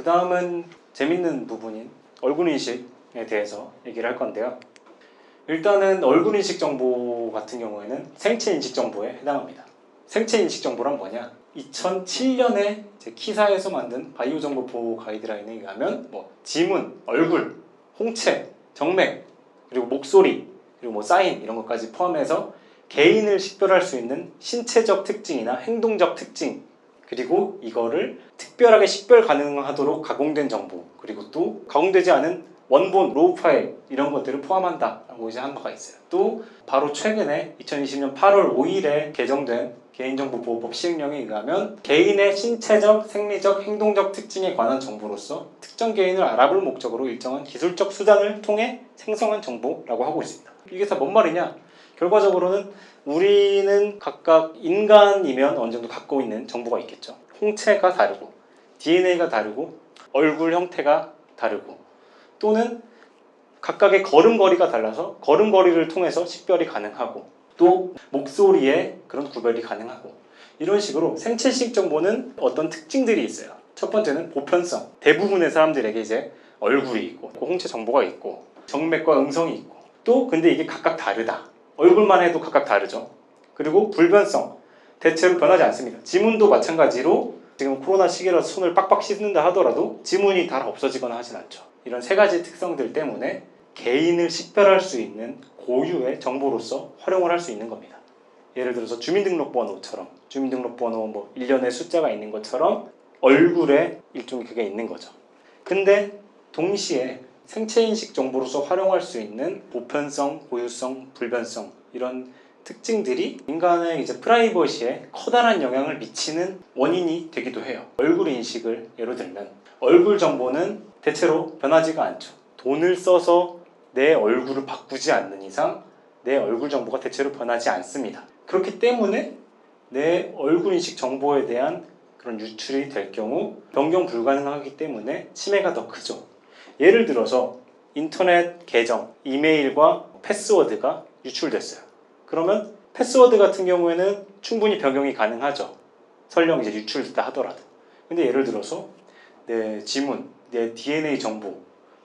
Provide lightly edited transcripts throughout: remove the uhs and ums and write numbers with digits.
다음은 재밌는 부분인 얼굴 인식에 대해서 얘기를 할 건데요. 일단은 얼굴 인식 정보 같은 경우에는 생체 인식 정보에 해당합니다. 생체 인식 정보란 뭐냐? 2007년에 키사에서 만든 바이오 정보 보호 가이드라인에 의하면 지문, 얼굴, 홍채, 정맥, 그리고 목소리, 그리고 사인 이런 것까지 포함해서 개인을 식별할 수 있는 신체적 특징이나 행동적 특징, 그리고 이거를 특별하게 식별 가능하도록 가공된 정보, 그리고 또 가공되지 않은 원본, 로우 파일 이런 것들을 포함한다라고 이제 한 바가 있어요. 또 바로 최근에 2020년 8월 5일에 개정된 개인정보보호법 시행령에 의하면 개인의 신체적, 생리적, 행동적 특징에 관한 정보로서 특정 개인을 알아볼 목적으로 일정한 기술적 수단을 통해 생성한 정보라고 하고 있습니다. 이게 다 뭔 말이냐? 결과적으로는 우리는 각각 인간이면 어느 정도 갖고 있는 정보가 있겠죠. 홍채가 다르고 DNA가 다르고 얼굴 형태가 다르고 또는 각각의 걸음걸이가 달라서 걸음걸이를 통해서 식별이 가능하고 또 목소리에 그런 구별이 가능하고 이런 식으로 생체식 정보는 어떤 특징들이 있어요. 첫 번째는 보편성. 대부분의 사람들에게 이제 얼굴이 있고 홍채 정보가 있고 정맥과 음성이 있고 또 근데 이게 각각 다르다. 얼굴만 해도 각각 다르죠. 그리고 불변성. 대체로 변하지 않습니다. 지문도 마찬가지로 지금 코로나 시기라서 손을 빡빡 씻는다 하더라도 지문이 다 없어지거나 하진 않죠. 이런 세 가지 특성들 때문에 개인을 식별할 수 있는 고유의 정보로서 활용을 할 수 있는 겁니다. 예를 들어서 주민등록번호처럼 주민등록번호 1년에 숫자가 있는 것처럼 얼굴에 일종의 그게 있는 거죠. 근데 동시에 생체인식 정보로서 활용할 수 있는 보편성, 고유성, 불변성 이런 특징들이 인간의 이제 프라이버시에 커다란 영향을 미치는 원인이 되기도 해요. 얼굴 인식을 예로 들면 얼굴 정보는 대체로 변하지가 않죠. 돈을 써서 내 얼굴을 바꾸지 않는 이상 내 얼굴 정보가 대체로 변하지 않습니다. 그렇기 때문에 내 얼굴 인식 정보에 대한 그런 유출이 될 경우 변경 불가능하기 때문에 침해가 더 크죠. 예를 들어서 인터넷 계정, 이메일과 패스워드가 유출됐어요. 그러면 패스워드 같은 경우에는 충분히 변경이 가능하죠. 설령 이제 유출됐다 하더라도. 근데 예를 들어서 내 지문, 내 DNA 정보,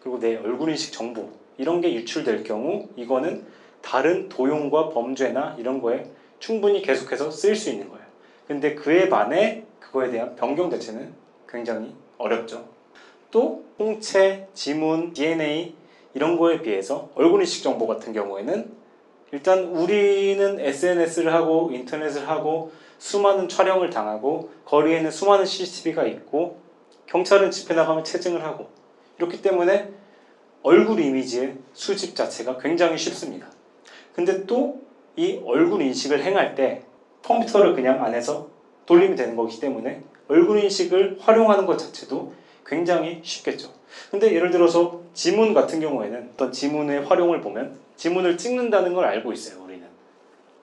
그리고 내 얼굴 인식 정보 이런 게 유출될 경우 이거는 다른 도용과 범죄나 이런 거에 충분히 계속해서 쓰일 수 있는 거예요. 근데 그에 반해 그거에 대한 변경 자체는 굉장히 어렵죠. 또 홍채, 지문, DNA 이런 거에 비해서 얼굴 인식 정보 같은 경우에는 일단 우리는 SNS를 하고 인터넷을 하고 수많은 촬영을 당하고 거리에는 수많은 CCTV가 있고 경찰은 집회 나가면 체증을 하고 이렇기 때문에 얼굴 이미지의 수집 자체가 굉장히 쉽습니다. 근데 또 이 얼굴 인식을 행할 때 컴퓨터를 그냥 안에서 돌리면 되는 거기 때문에 얼굴 인식을 활용하는 것 자체도 굉장히 쉽겠죠. 근데 예를 들어서 지문 같은 경우에는 어떤 지문의 활용을 보면 지문을 찍는다는 걸 알고 있어요. 우리는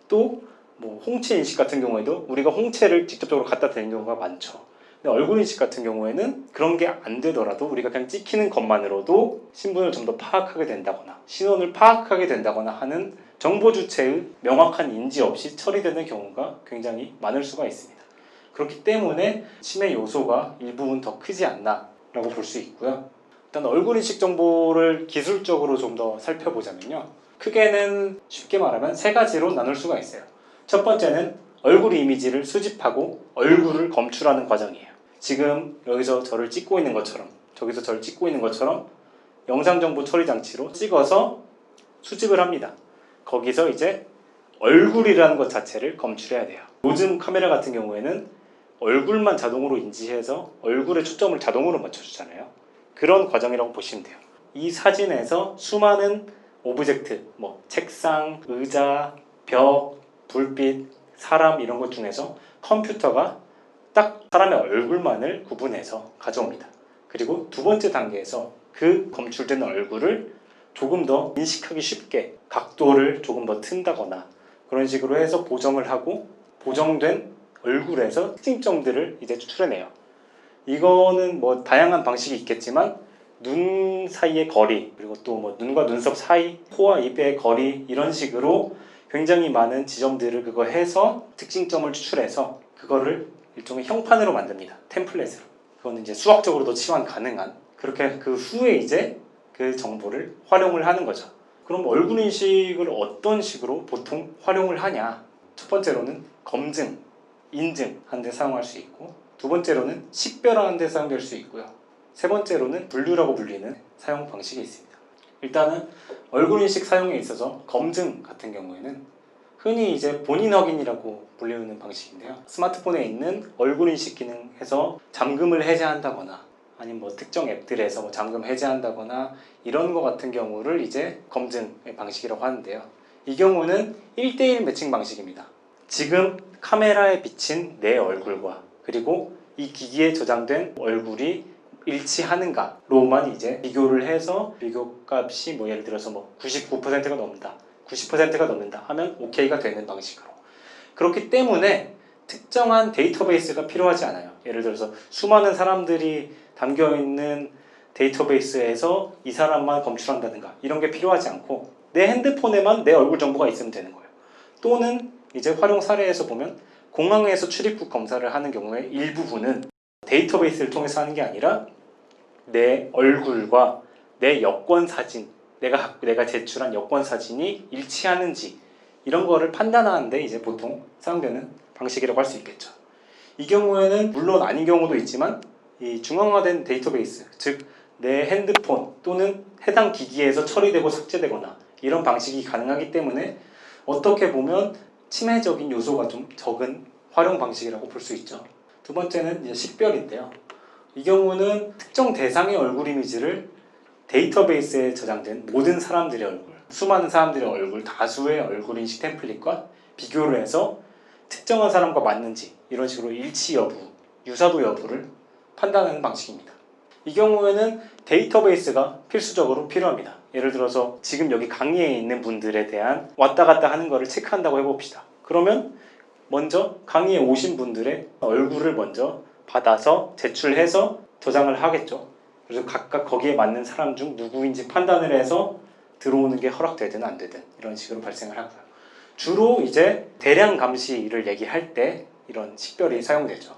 또 홍채 인식 같은 경우에도 우리가 홍채를 직접적으로 갖다 대는 경우가 많죠. 근데 얼굴 인식 같은 경우에는 그런 게 안 되더라도 우리가 그냥 찍히는 것만으로도 신분을 좀 더 파악하게 된다거나 신원을 파악하게 된다거나 하는 정보 주체의 명확한 인지 없이 처리되는 경우가 굉장히 많을 수가 있습니다. 그렇기 때문에 침해 요소가 일부분 더 크지 않나 라고 볼 수 있고요. 일단 얼굴 인식 정보를 기술적으로 좀 더 살펴보자면요. 크게는 쉽게 말하면 세 가지로 나눌 수가 있어요. 첫 번째는 얼굴 이미지를 수집하고 얼굴을 검출하는 과정이에요. 지금 여기서 저를 찍고 있는 것처럼 저기서 저를 찍고 있는 것처럼 영상정보 처리 장치로 찍어서 수집을 합니다. 거기서 이제 얼굴이라는 것 자체를 검출해야 돼요. 요즘 카메라 같은 경우에는 얼굴만 자동으로 인지해서 얼굴에 초점을 자동으로 맞춰주잖아요. 그런 과정이라고 보시면 돼요. 이 사진에서 수많은 오브젝트, 책상, 의자, 벽, 불빛, 사람 이런 것 중에서 컴퓨터가 딱 사람의 얼굴만을 구분해서 가져옵니다. 그리고 두 번째 단계에서 그 검출된 얼굴을 조금 더 인식하기 쉽게 각도를 조금 더 튼다거나 그런 식으로 해서 보정을 하고 보정된 얼굴에서 특징점들을 이제 추출해내요. 이거는 다양한 방식이 있겠지만 눈 사이의 거리 그리고 또 눈과 눈썹 사이, 코와 입의 거리 이런 식으로 굉장히 많은 지점들을 그거 해서 특징점을 추출해서 그거를 일종의 형판으로 만듭니다. 템플릿으로. 그거는 이제 수학적으로도 치환 가능한, 그렇게 그 후에 이제 그 정보를 활용을 하는 거죠. 그럼 얼굴 인식을 어떤 식으로 보통 활용을 하냐? 첫 번째로는 검증, 인증 하는 데 사용할 수 있고, 두 번째로는 식별하는 데 사용될 수 있고요. 세 번째로는 분류라고 불리는 사용 방식이 있습니다. 일단은 얼굴 인식 사용에 있어서 검증 같은 경우에는 흔히 이제 본인 확인이라고 불리는 방식인데요. 스마트폰에 있는 얼굴 인식 기능에서 잠금을 해제한다거나 아니면 뭐 특정 앱들에서 뭐 잠금 해제한다거나 이런 거 같은 경우를 이제 검증의 방식이라고 하는데요. 이 경우는 1대1 매칭 방식입니다. 지금 카메라에 비친 내 얼굴과 그리고 이 기기에 저장된 얼굴이 일치하는가로만 이제 비교를 해서 비교값이 뭐 예를 들어서 뭐 99%가 넘는다, 90%가 넘는다 하면 OK가 되는 방식으로. 그렇기 때문에 특정한 데이터베이스가 필요하지 않아요. 예를 들어서 수많은 사람들이 담겨있는 데이터베이스에서 이 사람만 검출한다든가 이런 게 필요하지 않고 내 핸드폰에만 내 얼굴 정보가 있으면 되는 거예요. 또는 이제 활용 사례에서 보면 공항에서 출입국 검사를 하는 경우에 일부분은 데이터베이스를 통해서 하는 게 아니라 내 얼굴과 내 여권 사진, 내가 제출한 여권 사진이 일치하는지 이런 거를 판단하는데 이제 보통 사용되는 방식이라고 할 수 있겠죠. 이 경우에는 물론 아닌 경우도 있지만 이 중앙화된 데이터베이스, 즉 내 핸드폰 또는 해당 기기에서 처리되고 삭제되거나 이런 방식이 가능하기 때문에 어떻게 보면 침해적인 요소가 좀 적은 활용 방식이라고 볼 수 있죠. 두 번째는 이제 식별인데요. 이 경우는 특정 대상의 얼굴 이미지를 데이터베이스에 저장된 모든 사람들의 얼굴, 수많은 사람들의 얼굴, 다수의 얼굴 인식 템플릿과 비교를 해서 특정한 사람과 맞는지 이런 식으로 일치 여부, 유사도 여부를 판단하는 방식입니다. 이 경우에는 데이터베이스가 필수적으로 필요합니다. 예를 들어서 지금 여기 강의에 있는 분들에 대한 왔다 갔다 하는 거를 체크한다고 해봅시다. 그러면 먼저 강의에 오신 분들의 얼굴을 먼저 받아서 제출해서 저장을 하겠죠. 그래서 각각 거기에 맞는 사람 중 누구인지 판단을 해서 들어오는 게 허락되든 안 되든 이런 식으로 발생을 하고요. 주로 이제 대량 감시를 얘기할 때 이런 식별이 사용되죠.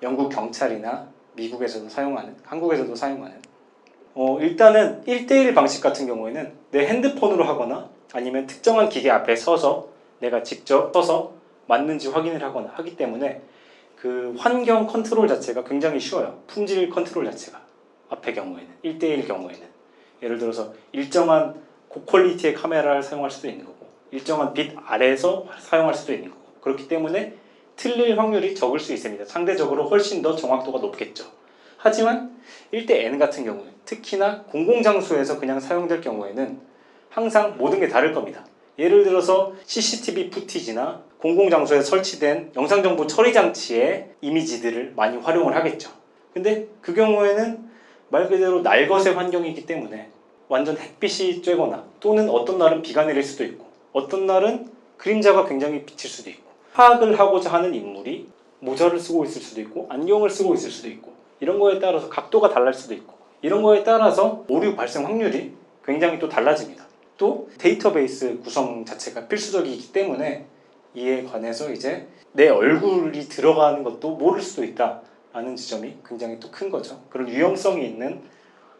영국 경찰이나 미국에서도 사용하는, 한국에서도 사용하는. 일단은 1대1 방식 같은 경우에는 내 핸드폰으로 하거나 아니면 특정한 기계 앞에 서서 내가 직접 서서 맞는지 확인을 하거나 하기 때문에 그 환경 컨트롤 자체가 굉장히 쉬워요. 품질 컨트롤 자체가 앞의 경우에는 1대1 경우에는 예를 들어서 일정한 고퀄리티의 카메라를 사용할 수도 있는 거고 일정한 빛 아래에서 사용할 수도 있는 거고 그렇기 때문에 틀릴 확률이 적을 수 있습니다. 상대적으로 훨씬 더 정확도가 높겠죠. 하지만 1대 N 같은 경우에 특히나 공공장소에서 그냥 사용될 경우에는 항상 모든 게 다를 겁니다. 예를 들어서 CCTV 푸티지나 공공장소에 설치된 영상정보 처리 장치의 이미지들을 많이 활용을 하겠죠. 근데 그 경우에는 말 그대로 날것의 환경이기 때문에 완전 햇빛이 쬐거나 또는 어떤 날은 비가 내릴 수도 있고 어떤 날은 그림자가 굉장히 비칠 수도 있고 파악을 하고자 하는 인물이 모자를 쓰고 있을 수도 있고 안경을 쓰고 있을 수도 있고 이런 거에 따라서 각도가 달라질 수도 있고 이런 거에 따라서 오류 발생 확률이 굉장히 또 달라집니다. 또 데이터베이스 구성 자체가 필수적이기 때문에 이에 관해서 이제 내 얼굴이 들어가는 것도 모를 수도 있다라는 지점이 굉장히 또 큰 거죠. 그런 유용성이 있는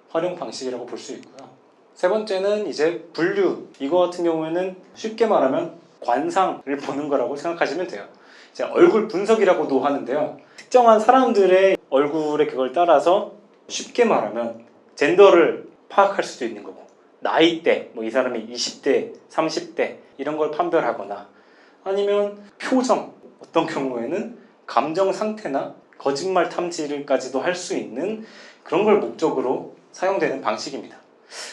활용 방식이라고 볼 수 있고요. 세 번째는 이제 분류. 이거 같은 경우에는 쉽게 말하면 관상을 보는 거라고 생각하시면 돼요. 이제 얼굴 분석이라고도 하는데요. 특정한 사람들의 얼굴에 그걸 따라서 쉽게 말하면 젠더를 파악할 수도 있는 거고 나이대, 뭐 이 사람이 20대, 30대 이런 걸 판별하거나 아니면 표정, 어떤 경우에는 감정 상태나 거짓말 탐지를까지도 할 수 있는 그런 걸 목적으로 사용되는 방식입니다.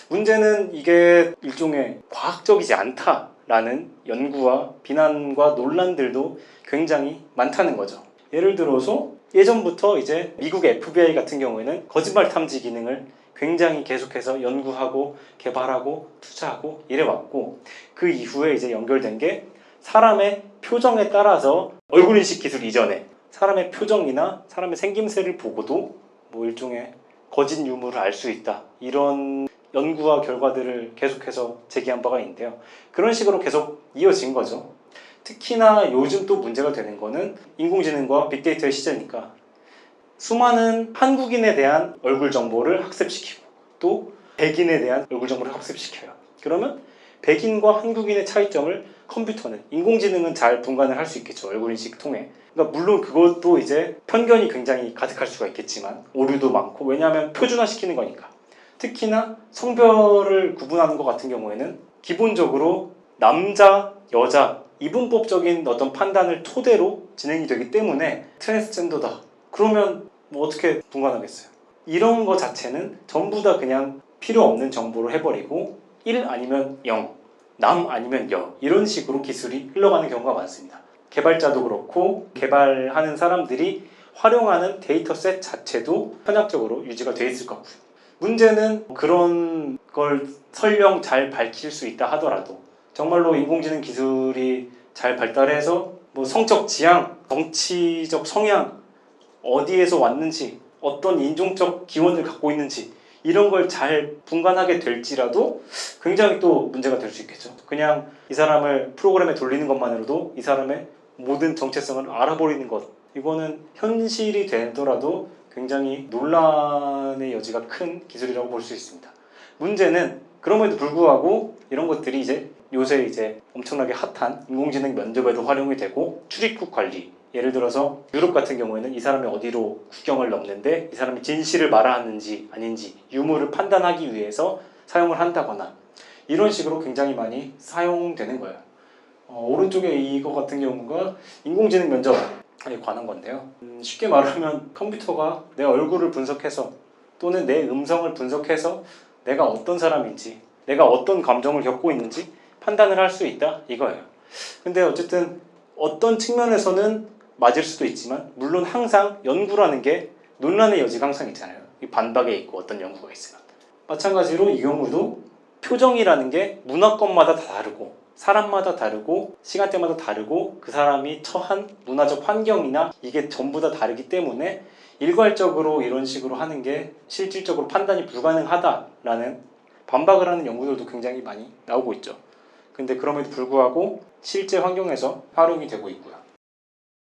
문제는 이게 일종의 과학적이지 않다라는 연구와 비난과 논란들도 굉장히 많다는 거죠. 예를 들어서 예전부터 이제 미국의 FBI 같은 경우에는 거짓말 탐지 기능을 굉장히 계속해서 연구하고 개발하고 투자하고 이래왔고 그 이후에 이제 연결된 게 사람의 표정에 따라서 얼굴 인식 기술 이전에 사람의 표정이나 사람의 생김새를 보고도 뭐 일종의 거짓 유무를 알 수 있다 이런 연구와 결과들을 계속해서 제기한 바가 있는데요. 그런 식으로 계속 이어진 거죠. 특히나 요즘 또 문제가 되는 거는 인공지능과 빅데이터의 시대니까 수많은 한국인에 대한 얼굴 정보를 학습시키고 또 백인에 대한 얼굴 정보를 학습시켜요. 그러면 백인과 한국인의 차이점을 컴퓨터는, 인공지능은 잘 분간을 할 수 있겠죠. 얼굴 인식 통해. 그러니까 물론 그것도 이제 편견이 굉장히 가득할 수가 있겠지만 오류도 많고, 왜냐하면 표준화시키는 거니까. 특히나 성별을 구분하는 것 같은 경우에는 기본적으로 남자, 여자, 이분법적인 어떤 판단을 토대로 진행이 되기 때문에 트랜스젠더다. 그러면 뭐 어떻게 분간하겠어요? 이런 거 자체는 전부 다 그냥 필요 없는 정보로 해버리고 1 아니면 0, 남 아니면 여, 이런 식으로 기술이 흘러가는 경우가 많습니다. 개발자도 그렇고 개발하는 사람들이 활용하는 데이터셋 자체도 편향적으로 유지가 돼 있을 거고요. 문제는 그런 걸 설령 잘 밝힐 수 있다 하더라도 정말로 인공지능 기술이 잘 발달해서 뭐 성적 지향, 정치적 성향, 어디에서 왔는지, 어떤 인종적 기원을 갖고 있는지 이런 걸 잘 분간하게 될지라도 굉장히 또 문제가 될 수 있겠죠. 그냥 이 사람을 프로그램에 돌리는 것만으로도 이 사람의 모든 정체성을 알아버리는 것, 이거는 현실이 되더라도 굉장히 논란의 여지가 큰 기술이라고 볼 수 있습니다. 문제는 그럼에도 불구하고 이런 것들이 이제 요새 이제 엄청나게 핫한 인공지능 면접에도 활용이 되고, 출입국 관리, 예를 들어서 유럽 같은 경우에는 이 사람이 어디로 국경을 넘는데 이 사람이 진실을 말하는지 아닌지 유무를 판단하기 위해서 사용을 한다거나, 이런 식으로 굉장히 많이 사용되는 거예요. 오른쪽에 이거 같은 경우가 인공지능 면접에 관한 건데요. 쉽게 말하면 컴퓨터가 내 얼굴을 분석해서 또는 내 음성을 분석해서 내가 어떤 사람인지, 내가 어떤 감정을 겪고 있는지 판단을 할 수 있다, 이거예요. 근데 어쨌든 어떤 측면에서는 맞을 수도 있지만, 물론 항상 연구라는 게 논란의 여지가 항상 있잖아요. 반박에 있고 어떤 연구가 있으면. 마찬가지로 이 경우도 표정이라는 게 문화권마다 다 다르고 사람마다 다르고 시간대마다 다르고 그 사람이 처한 문화적 환경이나 이게 전부 다 다르기 때문에 일괄적으로 이런 식으로 하는 게 실질적으로 판단이 불가능하다라는 반박을 하는 연구들도 굉장히 많이 나오고 있죠. 근데 그럼에도 불구하고 실제 환경에서 활용이 되고 있고요.